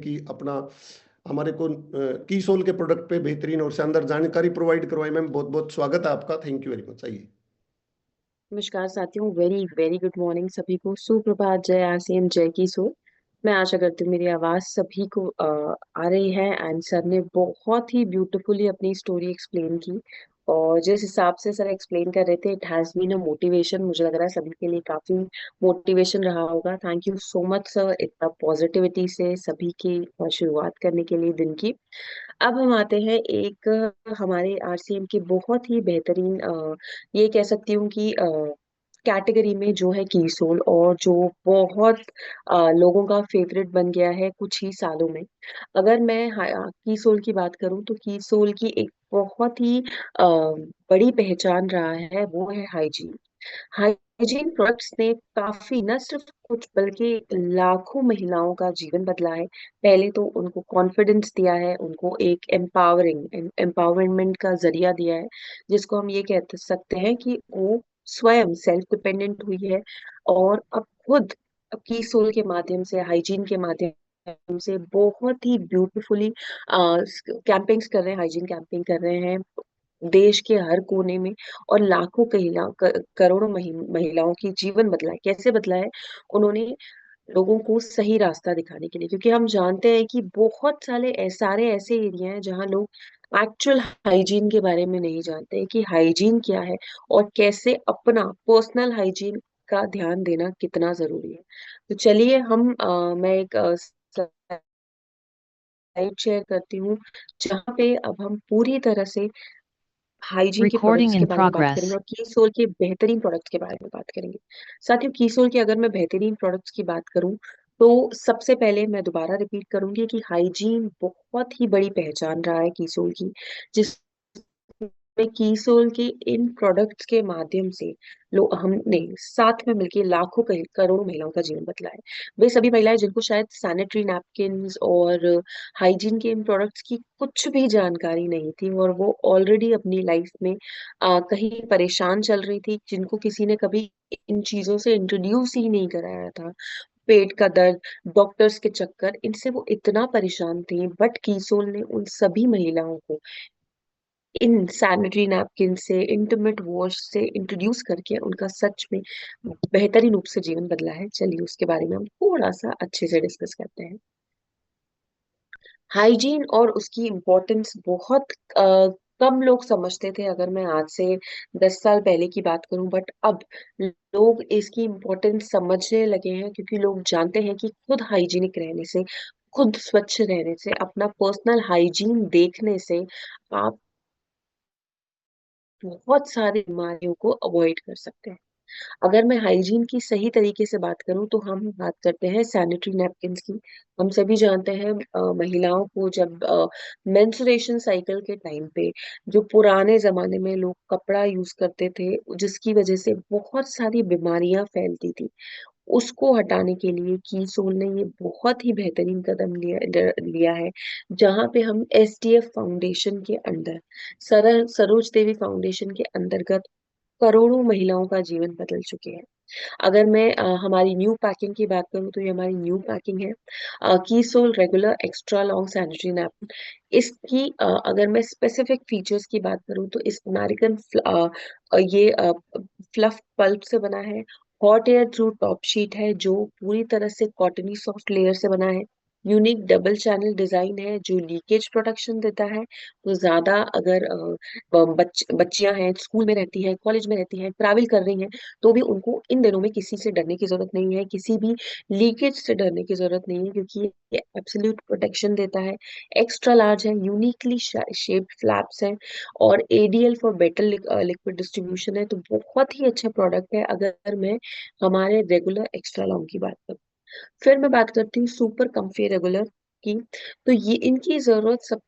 कि अपना हमारे को कीसोल के प्रोडक्ट पे बेहतरीन और शानदार जानकारी प्रोवाइड करवाई। मैम बहुत बहुत स्वागत है आपका, थैंक यू वेरी मच। आइए। नमस्कार साथियों, वेरी वेरी गुड मॉर्निंग सभी को। सुप्रभात, जय आसियान, जय की सो। मैं आशा करती हूँ मेरी आवाज सभी को आ रही है। एंड सर ने बहुत ही ब्यूटीफुली अपनी स्टोरी एक्सप्लेन की, और जिस हिसाब से सर एक्सप्लेन कर रहे थे, it has been a motivation. मुझे लग रहा है सभी के लिए काफी मोटिवेशन रहा होगा। Thank you so much sir, इतना पॉजिटिविटी से सभी की शुरुआत करने के लिए दिन की। अब हम आते हैं एक हमारे आरसीएम की बहुत ही बेहतरीन, ये कह सकती हूँ कि कैटेगरी में, जो है कीसोल, और जो बहुत लोगों का फेवरेट बन गया है कुछ ही सालों में। अगर मैं कीसोल की बात करूं तो कीसोल की एक बहुत ही बड़ी पहचान रहा है, वो है हाइजीन। हाइजीन प्रोडक्ट्स ने काफी, न सिर्फ कुछ बल्कि लाखों महिलाओं का जीवन बदला है। पहले तो उनको कॉन्फिडेंस दिया है, उनको एक एम्पावरमेंट का जरिया दिया है, जिसको हम ये कह सकते हैं कि वो स्वयं सेल्फ डिपेंडेंट हुई है। और अब खुद की सोल के माध्यम से, हाइजीन के माध्यम से बहुत ही ब्यूटीफुली कैंपेन्स कर रहे हैं, हाइजीन कैंपेन कर रहे हैं देश के हर कोने में। और लाखों करोड़ों महिलाओं की जीवन बदला है। कैसे बदला है? उन्होंने लोगों को सही रास्ता दिखाने के लिए, क्योंकि हम जानते हैं कि बहुत सारे ऐसे एरिया हैं जहाँ लोग एक्चुअल हाइजीन के बारे में नहीं जानते हैं कि हाइजीन क्या है, और कैसे अपना पर्सनल हाइजीन का ध्यान देना कितना जरूरी है। तो चलिए मैं एक स्लाइड शेयर करती हूँ, जहाँ पे अब हम पूरी तरह से हाइजीन के Recording प्रोडक्ट्स के in बारे में बात करेंगे, progress. और कीसोल के बेहतरीन प्रोडक्ट्स के बारे में बात करेंगे। साथियों, कीसोल की अगर मैं बेहतरीन प्रोडक्ट्स की बात करूं, तो सबसे पहले मैं दोबारा रिपीट करूंगी कि हाइजीन बहुत ही बड़ी पहचान रहा है कीसोल की, जिस में कीसोल के इन प्रोडक्ट्स के माध्यम से लोग, हमने साथ में मिलकर लाखों करोड़ों महिलाओं का जीवन बदला है। वे सभी महिलाएं जिनको शायद सैनिटरी नैपकिन्स और हाइजीन के इन प्रोडक्ट्स की कुछ भी जानकारी नहीं थी, और वो ऑलरेडी अपनी लाइफ में कहीं परेशान चल रही थी, जिनको किसी ने कभी इन चीजों से इंट्रोड्यूस ही नहीं कराया था। पेट का दर्द, डॉक्टर्स के चक्कर, इनसे वो इतना परेशान थी, बट कीसोल ने उन सभी महिलाओं को इन सैनिटरी नैपकिन से, इंटीमेट वॉश से इंट्रोड्यूस करके उनका सच में बेहतरीन रूप से जीवन बदला है। चलिए उसके बारे में हम थोड़ा सा अच्छे से डिस्कस करते हैं। हाइजीन और उसकी इम्पोर्टेंस बहुत कम लोग समझते थे, अगर मैं आज से 10 साल पहले की बात करूं, बट अब लोग इसकी इम्पोर्टेंस समझने लगे हैं, क्योंकि लोग जानते हैं कि खुद हाइजीनिक रहने से, खुद स्वच्छ रहने से, अपना पर्सनल हाइजीन देखने से आप बहुत सारी बीमारियों को अवॉइड कर सकते हैं। अगर मैं हाइजीन की सही तरीके से बात करूं, तो हम बात करते हैं सैनिटरी नैपकिन्स की। हम सभी जानते हैं महिलाओं को जब मेंस्ट्रुएशन साइकिल के टाइम पे, जो पुराने जमाने में लोग कपड़ा यूज करते थे, जिसकी वजह से बहुत सारी बीमारियां फैलती थी, उसको हटाने के लिए कीसोल ने ये बहुत ही बेहतरीन कदम लिया है। जहाँ पे हम एसडीएफ फाउंडेशन के अंदर, सरोज देवी फाउंडेशन के अंतर्गत करोड़ों महिलाओं का जीवन बदल चुके हैं। अगर मैं हमारी न्यू पैकिंग की बात करूं, तो ये हमारी न्यू पैकिंग है, कीसोल regular extra long sanitary napkin. इसकी अगर मैं स्पेसिफिक फीचर्स की बात करूं, तो इस अमेरिकन ये फ्लफ पल्प से बना है। Hot air through top sheet है, जो पूरी तरह से कॉटनी सॉफ्ट लेयर से बना है। यूनिक डबल चैनल डिजाइन है, जो लीकेज प्रोटेक्शन देता है। तो ज्यादा अगर बच्चियां हैं, स्कूल में रहती हैं, कॉलेज में रहती हैं, ट्रैवल कर रही हैं, तो भी उनको इन दिनों में किसी से डरने की जरूरत नहीं है, किसी भी लीकेज से डरने की जरूरत नहीं है, क्योंकि ये एब्सोल्यूट प्रोटेक्शन देता है। एक्स्ट्रा लार्ज है, यूनिकली शेप्ड फ्लैप्स हैं, और ADL for better liquid distribution है। तो बहुत ही अच्छा प्रोडक्ट है, अगर मैं हमारे रेगुलर एक्स्ट्रा लॉन्ग की बात करूँ। फिर मैं बात करती हूँ सुपर कम्फी रेगुलर की। तो ये इनकी जरूरत सब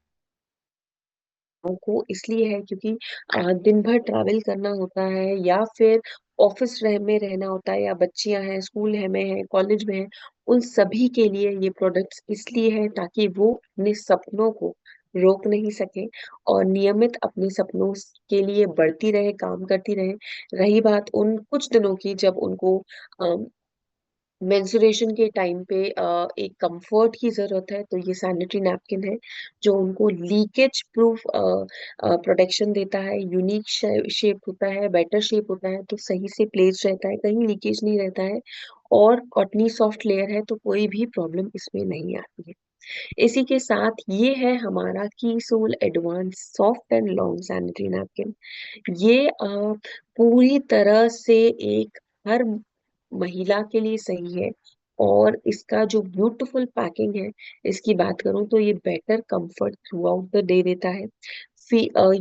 को इसलिए है, क्योंकि दिन भर ट्रैवल करना होता है, या फिर ऑफिस में रहना होता है, या बच्चियां हैं, स्कूल है में है, कॉलेज में है, उन सभी के लिए ये प्रोडक्ट्स इसलिए है ताकि वो अपने सपनों को रोक नहीं सके, और नियमित अपने सपनों के लिए बढ़ती रहे, काम करती रहे। रही बात उन कुछ दिनों की, जब उनको मेंस्ट्रुएशन के टाइम पे एक कंफर्ट की जरूरत है, तो ये सैनिटरी नैपकिन है जो उनको लीकेज प्रूफ प्रोटेक्शन देता है। यूनिक शेप होता है, बेटर शेप होता है, तो सही से प्लेस रहता है, कहीं लीकेज नहीं रहता है, और कॉटनी सॉफ्ट लेयर है, तो कोई भी प्रॉब्लम इसमें नहीं आती है। इसी के साथ ये है हमारा की सोल advance soft and long sanitary napkin. ये पूरी तरह से एक हर महिला के लिए सही है। और इसका जो ब्यूटीफुल पैकिंग है, इसकी बात करूं तो ये better comfort through out the day देता है।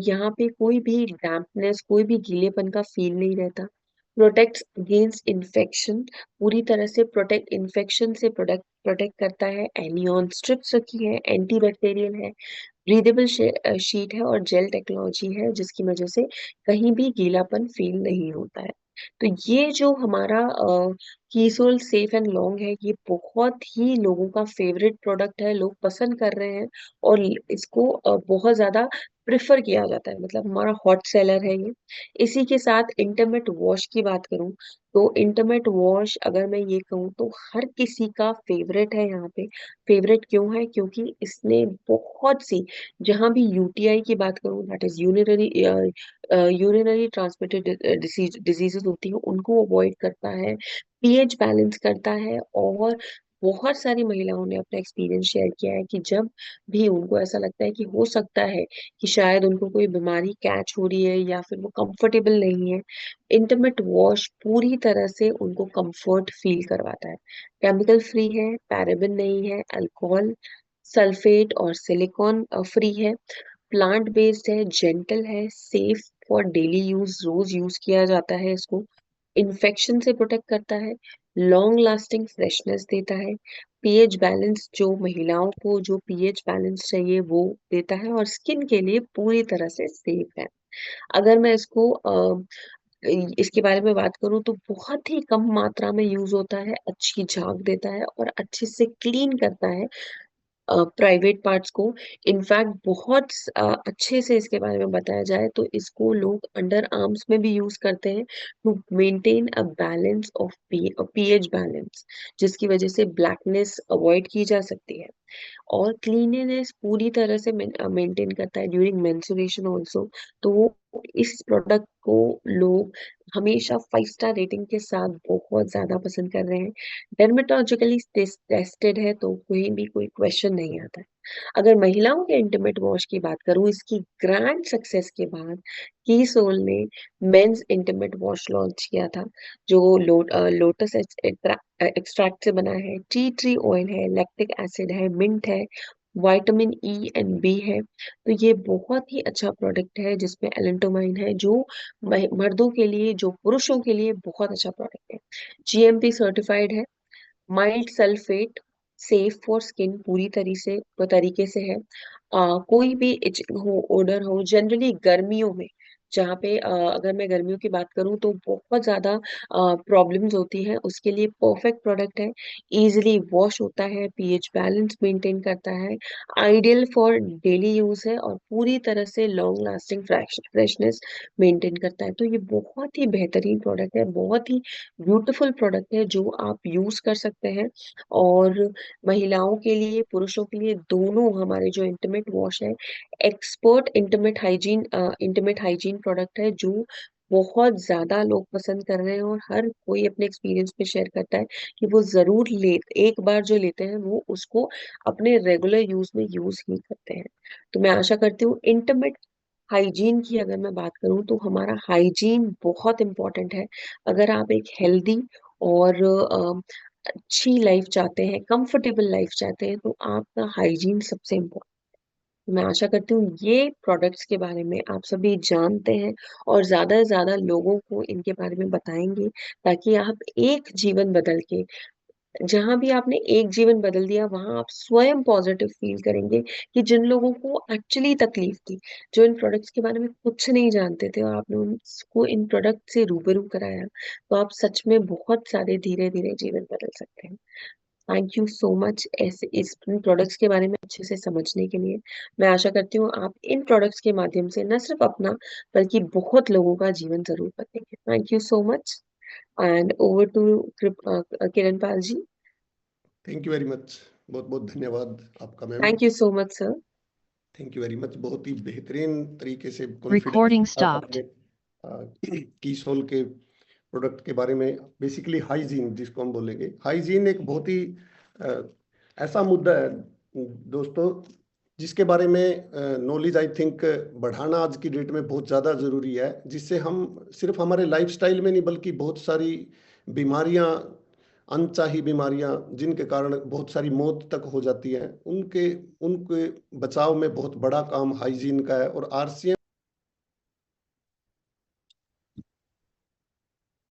यहाँ पे कोई भी डैम्पनेस, कोई भी गीलेपन का फील नहीं रहता। प्रोटेक्ट अगेंस्ट इन्फेक्शन, पूरी तरह से प्रोटेक्ट इन्फेक्शन से प्रोटेक्ट प्रोटेक्ट करता है। एनियन स्ट्रिप्स रखी है, एंटी बैक्टीरियल है, ब्रीदेबल शीट है, और जेल टेक्नोलॉजी है, जिसकी वजह से कहीं भी गीलापन फील नहीं होता है। तो ये जो हमारा कीसोल सेफ एंड लॉन्ग है, ये बहुत ही लोगों का फेवरेट प्रोडक्ट है, लोग पसंद कर रहे हैं, और इसको बहुत ज्यादा प्रेफर किया जाता है, मतलब हमारा हॉट सेलर है ये। इसी के साथ इंटरमेट वॉश की बात करूं, तो इंटरमेट वॉश अगर मैं ये कहूँ तो हर किसी का फेवरेट है यहाँ पे। फेवरेट क्यों है? क्योंकि इसने बहुत सी, जहां भी यूटीआई की बात करूं, that is urinary transmitted diseases होती है, उनको अवॉइड करता है, पीएच बैलेंस करता है। और बहुत सारी महिलाओं ने अपना एक्सपीरियंस शेयर किया है कि जब भी उनको ऐसा लगता है कि हो सकता है कि शायद उनको कोई बीमारी कैच हो रही है या फिर वो कंफर्टेबल नहीं है, इंटरमेट वॉश पूरी तरह से उनको कंफर्ट फील करवाता है। केमिकल फ्री है, पैराबेन नहीं है, अल्कोहल, सल्फेट और सिलिकॉन फ्री है, प्लांट बेस्ड है, जेंटल है, सेफ फॉर डेली यूज, रोज यूज किया जाता है इसको, इन्फेक्शन से प्रोटेक्ट करता है, लॉन्ग लास्टिंग फ्रेशनेस देता है, पीएच बैलेंस, जो महिलाओं को जो पीएच बैलेंस चाहिए वो देता है, और स्किन के लिए पूरी तरह से सेफ है। अगर मैं इसके बारे में बात करूं तो बहुत ही कम मात्रा में यूज होता है, अच्छी झाग देता है और अच्छे से क्लीन करता है प्राइवेट पार्ट्स को। इनफैक्ट बहुत अच्छे से इसके बारे में बताया जाए तो इसको लोग अंडर आर्म्स में भी यूज करते हैं, to maintain a balance of pH balance, जिसकी वजह से ब्लैकनेस अवॉइड की जा सकती है। और क्लीनलीनेस पूरी तरह से मेंटेन करता है ड्यूरिंग मेंस्ट्रुएशन ऑल्सो। तो इस प्रोडक्ट को लोग हमेशा 5 स्टार रेटिंग के साथ बहुत ज्यादा पसंद कर रहे हैं। डर्मेटोलॉजिकली टेस्टेड है, तो कहीं भी कोई क्वेश्चन नहीं आता है। अगर महिलाओं के इंटीमेट वॉश की बात करूं, इसकी ग्रैंड सक्सेस के बाद की सोल ने मेंस इंटीमेट वॉश लॉन्च किया था, जो लोटस एक्सट्रैक्ट से बना है, टी ट्री ऑयल है, लैक्टिक एसिड है, मिंट है, विटामिन ई एंड बी है। तो ये बहुत ही अच्छा प्रोडक्ट है जिसमें एलेंटोमाइन है, जो मर्दों के लिए, जो पुरुषों के लिए बहुत अच्छा प्रोडक्ट है। जीएमपी सर्टिफाइड है, mild sulphate, safe for skin पूरी तरीके से है। कोई भी इचिंग हो, ओडर हो, जनरली गर्मियों में, जहाँ पे अगर मैं गर्मियों की बात करूँ तो बहुत ज्यादा प्रॉब्लम्स होती हैं, उसके लिए परफेक्ट प्रोडक्ट है। इजीली वॉश होता है, पीएच बैलेंस मेंटेन करता है, आइडियल फॉर डेली यूज है, और पूरी तरह से लॉन्ग लास्टिंग फ्रेशनेस मेंटेन करता है। तो ये बहुत ही बेहतरीन प्रोडक्ट है, बहुत ही ब्यूटीफुल प्रोडक्ट है जो आप यूज कर सकते हैं। और महिलाओं के लिए, पुरुषों के लिए, दोनों हमारे जो इंटीमेट वॉश है, एक्सपर्ट इंटीमेट हाइजीन प्रोडक्ट है, जो बहुत ज्यादा लोग पसंद कर रहे हैं, और हर कोई अपने एक्सपीरियंस में शेयर करता है कि वो जरूर ले, एक बार जो लेते हैं वो उसको अपने रेगुलर यूज में यूज ही करते हैं। तो मैं आशा करती हूँ, इंटीमेट हाइजीन की अगर मैं बात करूं तो हमारा हाइजीन बहुत इंपॉर्टेंट है। अगर आप एक हेल्दी और अच्छी लाइफ चाहते हैं, कंफर्टेबल लाइफ चाहते हैं, तो आपका हाइजीन सबसे इम्पोर्टेंट। मैं आशा करती हूँ ये प्रोडक्ट्स के बारे में आप सभी जानते हैं, और ज्यादा से ज्यादा लोगों को इनके बारे में बताएंगे, ताकि आप एक जीवन बदल के, जहां भी आपने एक जीवन बदल दिया, वहां आप स्वयं पॉजिटिव फील करेंगे कि जिन लोगों को एक्चुअली तकलीफ थी, जो इन प्रोडक्ट्स के बारे में कुछ नहीं जानते थे, और आपने उनको इन प्रोडक्ट से रूबरू कराया, तो आप सच में बहुत सारे धीरे धीरे जीवन बदल सकते हैं। थैंक यू सो मच ऐसे इस इन प्रोडक्ट्स के बारे में अच्छे से समझने के लिए। मैं आशा करती हूँ आप इन प्रोडक्ट्स के माध्यम से न सिर्फ अपना, बल्कि बहुत लोगों का जीवन जरूर बदलेंगे। Thank you so much. And over to Kiranpal ji. Thank you very much, बहुत बहुत धन्यवाद आपका ma'am. Thank you so much, sir. Thank you very much, बहुत ही बेहतरीन तरीके से Recording कॉन्फिडेंस stopped. कीसोल के प्रोडक्ट के बारे में, बेसिकली हाइजीन जिसको हम बोलेंगे। हाइजीन एक बहुत ही ऐसा मुद्दा है दोस्तों, जिसके बारे में नॉलेज आई थिंक बढ़ाना आज की डेट में बहुत ज़्यादा ज़रूरी है, जिससे हम सिर्फ हमारे लाइफस्टाइल में नहीं बल्कि बहुत सारी बीमारियां, अनचाही बीमारियां जिनके कारण बहुत सारी मौत तक हो जाती है, उनके उनके बचाव में बहुत बड़ा काम हाइजीन का है। और आरसीएम